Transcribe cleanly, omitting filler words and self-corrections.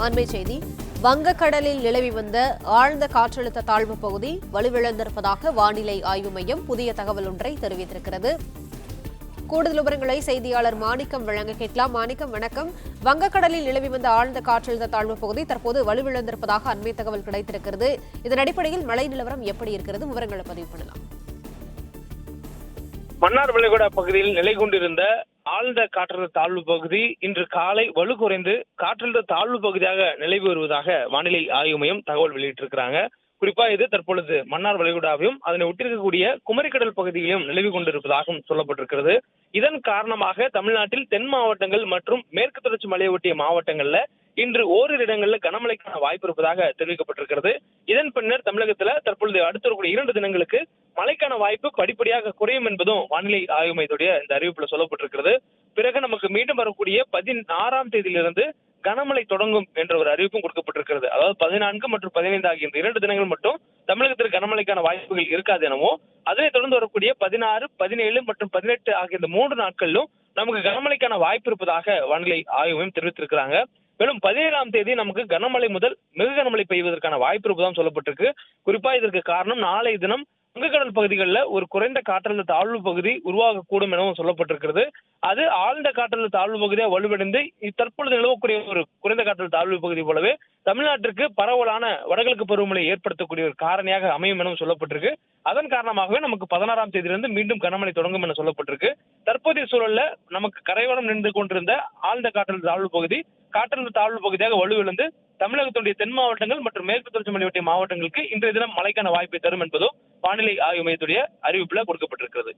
அண்மை செய்தி. வங்கக்கடலில் நிலவி வந்த ஆழ்ந்த காற்றழுத்த தாழ்வு பகுதி வலுவிழந்திருப்பதாக வானிலை ஆய்வு மையம் புதிய தகவல் ஒன்றை தெரிவித்திருக்கிறது. கூடுதல் விவரங்களை செய்தியாளர் மாணிக்கம் வழங்க கேட்கலாம். மாணிக்கம், வணக்கம். வங்கக்கடலில் நிலவி வந்த ஆழ்ந்த காற்றழுத்த தாழ்வு பகுதி தற்போது வலுவிழந்திருப்பதாக அண்மை தகவல் கிடைத்திருக்கிறது. இதன் அடிப்படையில் மழை நிலவரம் எப்படி இருக்கிறது? விவரங்களை பதிவு பண்ணலாம். மன்னார் வளைகுடா பகுதியில் நிலை கொண்டிருந்த ஆழ்ந்த காற்றழுத்த தாழ்வு பகுதி இன்று காலை வலு குறைந்து காற்றழுத்த தாழ்வு பகுதியாக நிலவி வருவதாக வானிலை ஆய்வு மையம் தகவல் வெளியிட்டிருக்கிறாங்க. குறிப்பா இது தற்பொழுது மன்னார் வளைகுடாவையும் அதனை ஒட்டியிருக்கக்கூடிய குமரிக்கடல் பகுதியிலும் நிலவி கொண்டிருப்பதாகவும் சொல்லப்பட்டிருக்கிறது. இதன் காரணமாக தமிழ்நாட்டில் தென் மாவட்டங்கள் மற்றும் மேற்கு தொடர்ச்சி மலையை ஒட்டிய மாவட்டங்கள்ல இன்று ஓரிரு இடங்களில் கனமழைக்கான வாய்ப்பு இருப்பதாக தெரிவிக்கப்பட்டிருக்கிறது. இதன் பின்னர் தமிழகத்துல தற்பொழுது அடுத்த வரக்கூடிய 2 தினங்களுக்கு மழைக்கான வாய்ப்பு படிப்படியாக குறையும் என்பதும் வானிலை ஆய்வு மையத்துடைய இந்த அறிவிப்புல சொல்லப்பட்டிருக்கிறது. பிறகு நமக்கு மீண்டும் வரக்கூடிய 16ஆம் தேதியிலிருந்து கனமழை தொடங்கும் என்ற ஒரு அறிவிப்பும் கொடுக்கப்பட்டிருக்கிறது. அதாவது 14 மற்றும் 15 ஆகிய இந்த 2 தினங்கள் மட்டும் தமிழகத்தில் கனமழைக்கான வாய்ப்புகள் இருக்காது எனவும், அதனைத் தொடர்ந்து வரக்கூடிய 16, 17 மற்றும் 18 ஆகிய இந்த 3 நாட்களிலும் நமக்கு கனமழைக்கான வாய்ப்பு இருப்பதாக வானிலை ஆய்வு மையம் தெரிவித்திருக்கிறாங்க. மேலும் 17ஆம் தேதி நமக்கு கனமழை முதல் மிக கனமழை பெய்வதற்கான வாய்ப்பு இருப்பதாக சொல்லப்பட்டிருக்கு. குறிப்பா இதற்கு காரணம் நாளைய தினம் வங்கக்கடல் பகுதிகளில் ஒரு குறைந்த காற்றழுத்த தாழ்வு பகுதி உருவாகக்கூடும் எனவும் சொல்லப்பட்டிருக்கிறது. அது ஆழ்ந்த காற்றழுத்த தாழ்வு பகுதியாக வலுவடைந்து தற்பொழுது நிலவக்கூடிய ஒரு குறைந்த காற்றழுத்த தாழ்வு பகுதி போலவே தமிழ்நாட்டிற்கு பரவலான வடகிழக்கு பருவமழை ஏற்படுத்தக்கூடிய ஒரு காரணியாக அமையும் எனவும் சொல்லப்பட்டிருக்கு. அதன் காரணமாகவே நமக்கு 16ஆம் தேதியிலிருந்து மீண்டும் கனமழை தொடங்கும் என சொல்லப்பட்டிருக்கு. தற்போதைய சூழல்ல நமக்கு கரையோரம் நின்று கொண்டிருந்த ஆழ்ந்த காற்றழுத்த தாழ்வு பகுதி காற்றழுத்த தாழ்வு பகுதியாக வலுவிழந்து தமிழகத்துடைய தென் மாவட்டங்கள் மற்றும் மேற்கு தொடர்ச்சி மலை ஒட்டிய மாவட்டங்களுக்கு இன்றைய தினம் மழைக்கான வாய்ப்பை தரும் என்பதும் வானிலை ஆய்வு மையத்துடைய அறிவிப்புல கொடுக்கப்பட்டிருக்கிறது.